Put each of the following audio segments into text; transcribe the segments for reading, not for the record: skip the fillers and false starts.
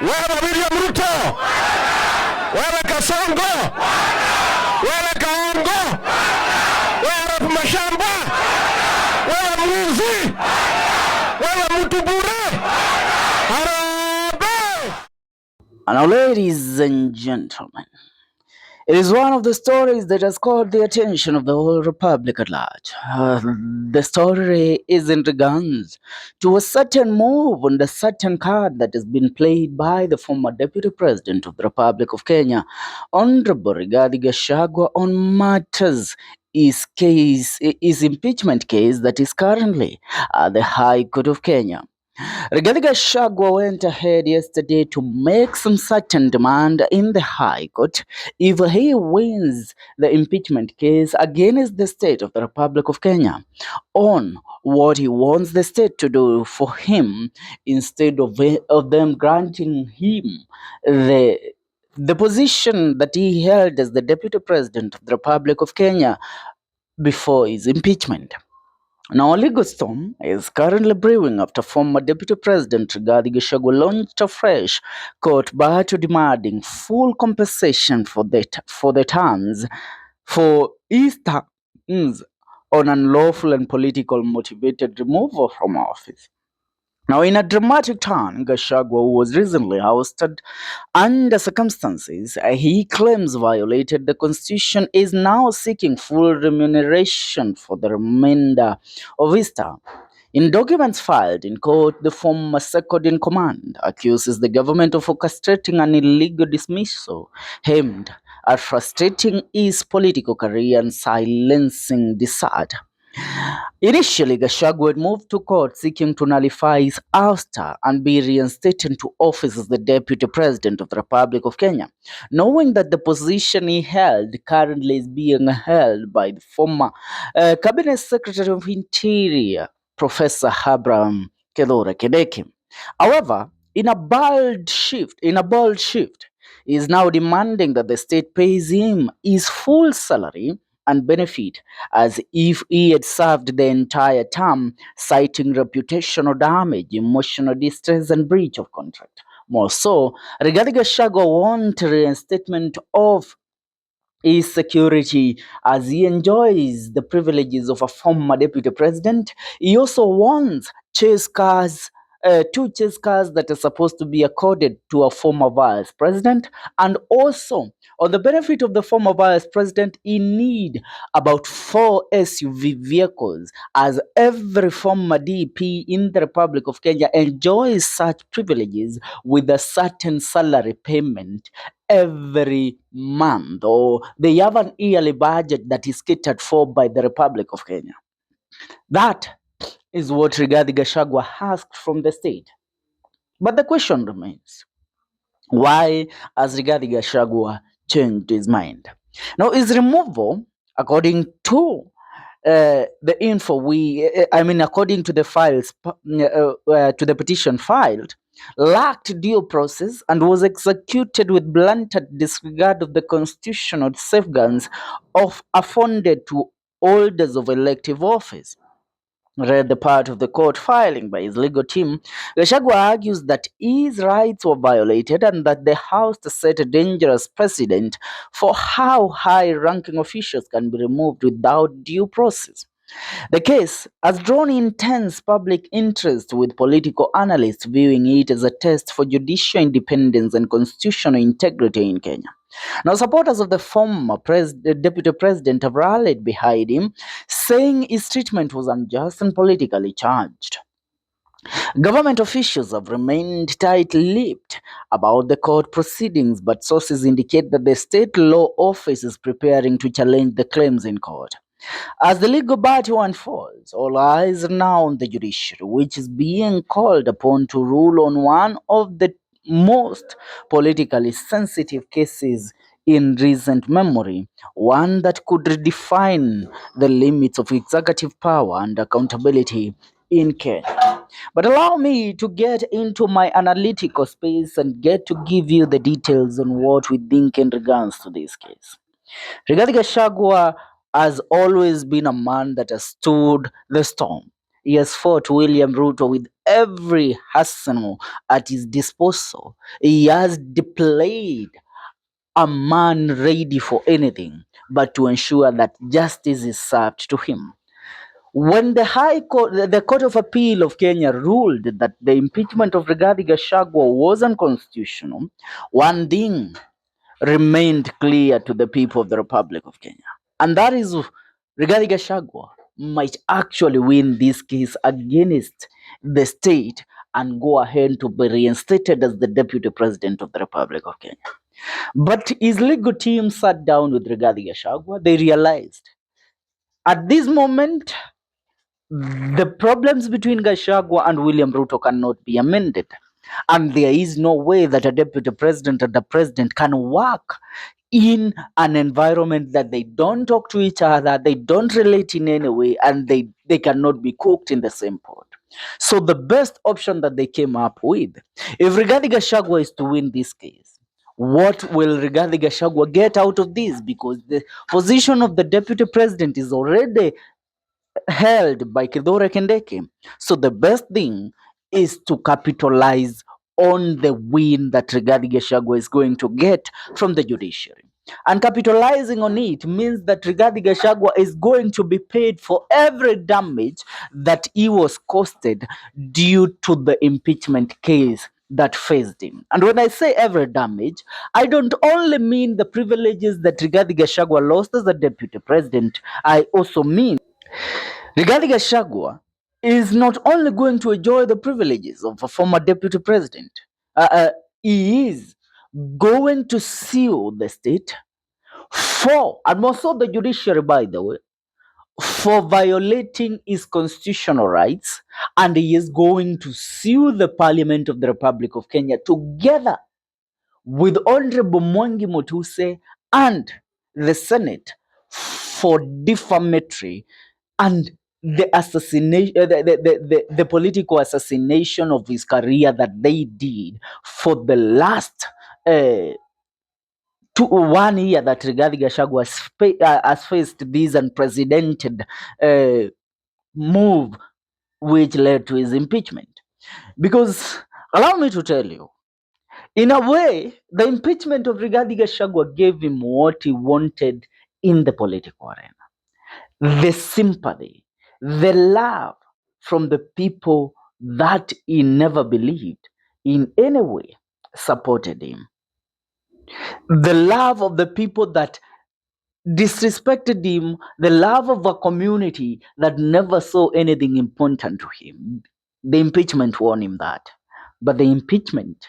Wewe William Ruto, wewe Kasongo, wewe Kaongo, wewe Mashamba, wewe Mwizi, wewe mtu bure. Harambee! Now, ladies and gentlemen, it is one of the stories that has caught the attention of the whole Republic at large. The story is in regards to a certain move and a certain card that has been played by the former Deputy President of the Republic of Kenya, Honorable Gashagua, on matters is impeachment case that is currently at the High Court of Kenya. Gachagua went ahead yesterday to make some certain demand in the High Court if he wins the impeachment case against the state of the Republic of Kenya on what he wants the state to do for him instead of them granting him the position that he held as the Deputy President of the Republic of Kenya before his impeachment. Now, a legal storm is currently brewing after former Deputy President Gashagua launched a fresh court battle demanding full compensation for the terms for his terms on unlawful and political motivated removal from office. Now, in a dramatic turn, Gashagua, who was recently ousted under circumstances he claims violated the constitution, is now seeking full remuneration for the remainder of his term. In documents filed in court, the former second in command accuses the government of orchestrating an illegal dismissal aimed at frustrating his political career and silencing dissent. Initially, Gashagua had moved to court seeking to nullify his ouster and be reinstated into office as the Deputy President of the Republic of Kenya, knowing that the position he held currently is being held by the former Cabinet Secretary of Interior, Professor Abraham Kedora Kedeke. However, in a bold shift, he is now demanding that the state pays him his full salary and benefit as if he had served the entire term, citing reputational damage, emotional distress, and breach of contract. More so, regarding Gachagua want reinstatement of his security as he enjoys the privileges of a former deputy president. He also wants chase cars, two chase cars that are supposed to be accorded to a former vice president, and also on the benefit of the former vice president, he need about 4 SUV vehicles, as every former DP in the Republic of Kenya enjoys such privileges with a certain salary payment every month, or they have an yearly budget that is catered for by the Republic of Kenya. That is what Rigathi Gachagua asked from the state. But the question remains, why has Rigathi Gachagua changed his mind? Now, his removal, according to the info according to the files, to the petition filed, lacked due process and was executed with blatant disregard of the constitutional safeguards afforded to holders of elective office. Read the part of the court filing by his legal team, Gachagua argues that his rights were violated and that the House set a dangerous precedent for how high-ranking officials can be removed without due process. The case has drawn intense public interest, with political analysts viewing it as a test for judicial independence and constitutional integrity in Kenya. Now, supporters of the former deputy president have rallied behind him, saying his treatment was unjust and politically charged. Government officials have remained tight-lipped about the court proceedings, but sources indicate that the state law office is preparing to challenge the claims in court. As the legal battle unfolds, all eyes are now on the judiciary, which is being called upon to rule on one of the most politically sensitive cases in recent memory, one that could redefine the limits of executive power and accountability in Kenya. But allow me to get into my analytical space and get to give you the details on what we think in regards to this case. Rigathi Gachagua has always been a man that has stood the storm. He has fought William Ruto with every arsenal at his disposal. He has deployed a man ready for anything but to ensure that justice is served to him. When the High Court, the Court of Appeal of Kenya ruled that the impeachment of Rigathi Gachagua was unconstitutional, one thing remained clear to the people of the Republic of Kenya. And that is Rigathi Gachagua might actually win this case against the state and go ahead to be reinstated as the Deputy President of the Republic of Kenya. But his legal team sat down with Rigathi Gachagua. They realized at this moment, the problems between Gashagua and William Ruto cannot be amended. And there is no way that a deputy president and the president can work in an environment that they don't talk to each other, they don't relate in any way, and they cannot be cooked in the same pot. So the best option that they came up with, if Rigathi Gachagua is to win this case, what will Rigathi Gachagua get out of this? Because the position of the deputy president is already held by Kidore Kendeke. So the best thing is to capitalize on the win that Rigathi Gachagua is going to get from the judiciary. And capitalizing on it means that Rigathi Gachagua is going to be paid for every damage that he was costed due to the impeachment case that faced him. And when I say every damage, I don't only mean the privileges that Rigathi Gachagua lost as a deputy president. I also mean Rigathi Gachagua is not only going to enjoy the privileges of a former deputy president, he is going to sue the state for, and also the judiciary, by the way, for violating his constitutional rights, and he is going to sue the Parliament of the Republic of Kenya together with Honorable Mwangi Mutuse and the Senate for defamatory and the assassination, the political assassination of his career that they did for the last 1 year that Rigathi Gachagua has faced this unprecedented move which led to his impeachment. Because allow me to tell you, in a way, the impeachment of Rigathi Gachagua gave him what he wanted in the political arena: the sympathy, the love from the people that he never believed in any way supported him. The love of the people that disrespected him, the love of a community that never saw anything important to him. The impeachment won him that. But the impeachment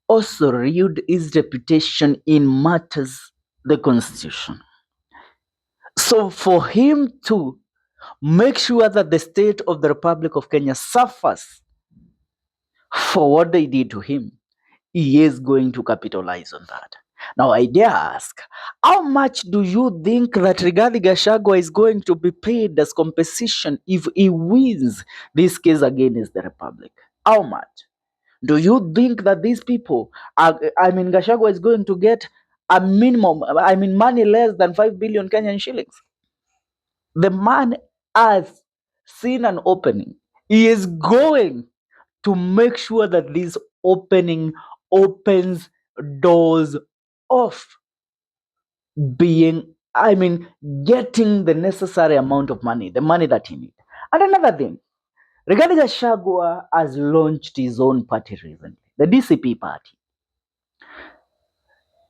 also ruined his reputation in matters the constitution. So for him to make sure that the state of the Republic of Kenya suffers for what they did to him, he is going to capitalize on that. Now, I dare ask, how much do you think that Rigathi Gachagua is going to be paid as compensation if he wins this case against the Republic? How much? Do you think that these people, Gachagua is going to get a minimum, money less than 5 billion Kenyan shillings? The man has seen an opening. He is going to make sure that this opening opens doors of getting the necessary amount of money, the money that he needs. And another thing, Rigathi Gachagua has launched his own party recently, the DCP party.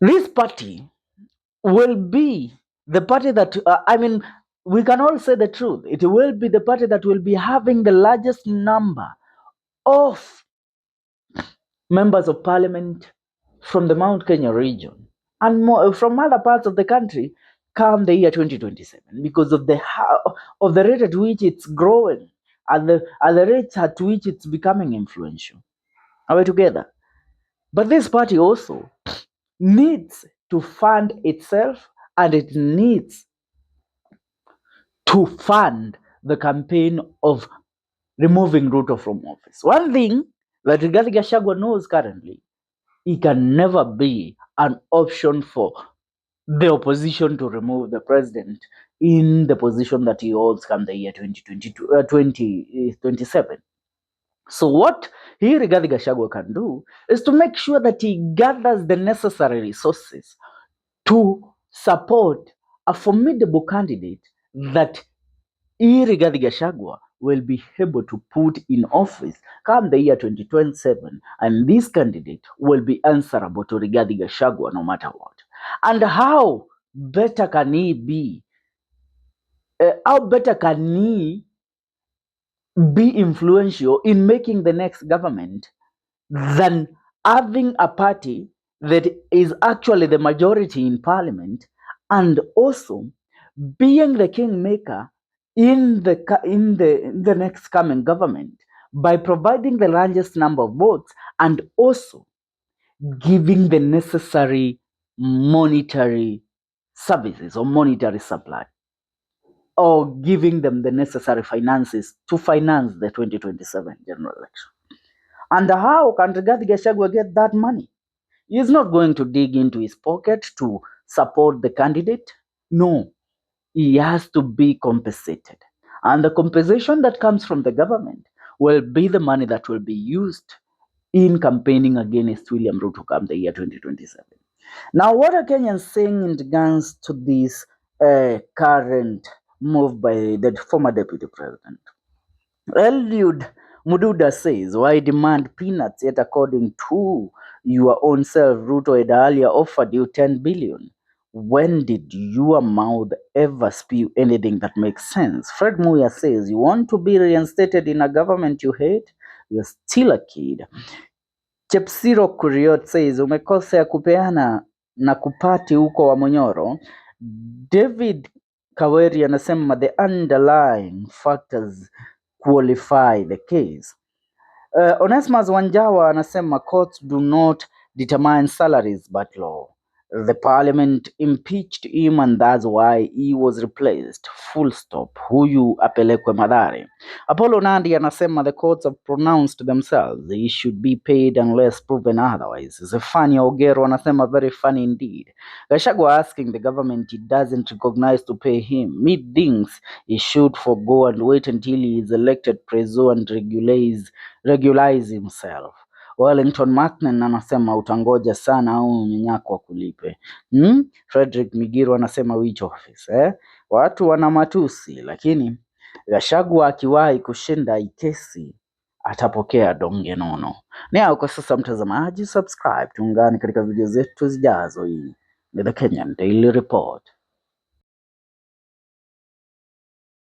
This party will be the party that, we can all say the truth. It will be the party that will be having the largest number of members of parliament from the Mount Kenya region and more from other parts of the country come the year 2027, because of the rate at which it's growing and the rate at which it's becoming influential. Are we together? But this party also needs to fund itself, and it needs to fund the campaign of removing Ruto from office. One thing that Rigathi Gachagua knows currently, it can never be an option for the opposition to remove the president in the position that he holds come the year 2027. So what he Rigathi Gachagua can do is to make sure that he gathers the necessary resources to support a formidable candidate that Rigathi Gachagua will be able to put in office come the year 2027, and this candidate will be answerable to Rigathi Gachagua no matter what. And how better can he be? How better can he be influential in making the next government than having a party that is actually the majority in parliament and also being the kingmaker in the next coming government by providing the largest number of votes and also giving the necessary monetary services or monetary supply, or giving them the necessary finances to finance the 2027 general election. And how can Rigathi Gachagua get that money? He's not going to dig into his pocket to support the candidate. No, he has to be compensated. And the compensation that comes from the government will be the money that will be used in campaigning against William Ruto come the year 2027. Now, what are Kenyans saying in regards to this current move by the former deputy president? Eliud Mududa says, why demand peanuts yet according to your own self, Ruto had earlier offered you 10 billion. When did your mouth ever spew anything that makes sense? Fred Muya says, you want to be reinstated in a government you hate? You're still a kid. Chepsiro Kuriot says, umekosa ya kupeana na kupati huko wa Munyoro. David Kaweri anasema the underlying factors qualify the case. Onesimus Wanjawa anasema courts do not determine salaries but law. The parliament impeached him and that's why he was replaced. Full stop. Huyu apelekwe Mathare. Apollo Nandi anasema the courts have pronounced themselves. He should be paid unless proven otherwise. Zefania Ogero anasema very funny indeed. Gashagua asking the government it doesn't recognize to pay him. Methinks he should forgo and wait until he is elected preso and regularize himself. Wellington Macnan anasema utangoja sana au nyanyako kulipe. Frederick Migiru anasema which office? Watu wana matusi, lakini Gachagua akiwahi kushinda ikesi atapokea donge nono. Ni hayo kwa sasa mtazamaji, subscribe tuungane katika video zetu zijazo. Hii ni The Kenyan Daily Report.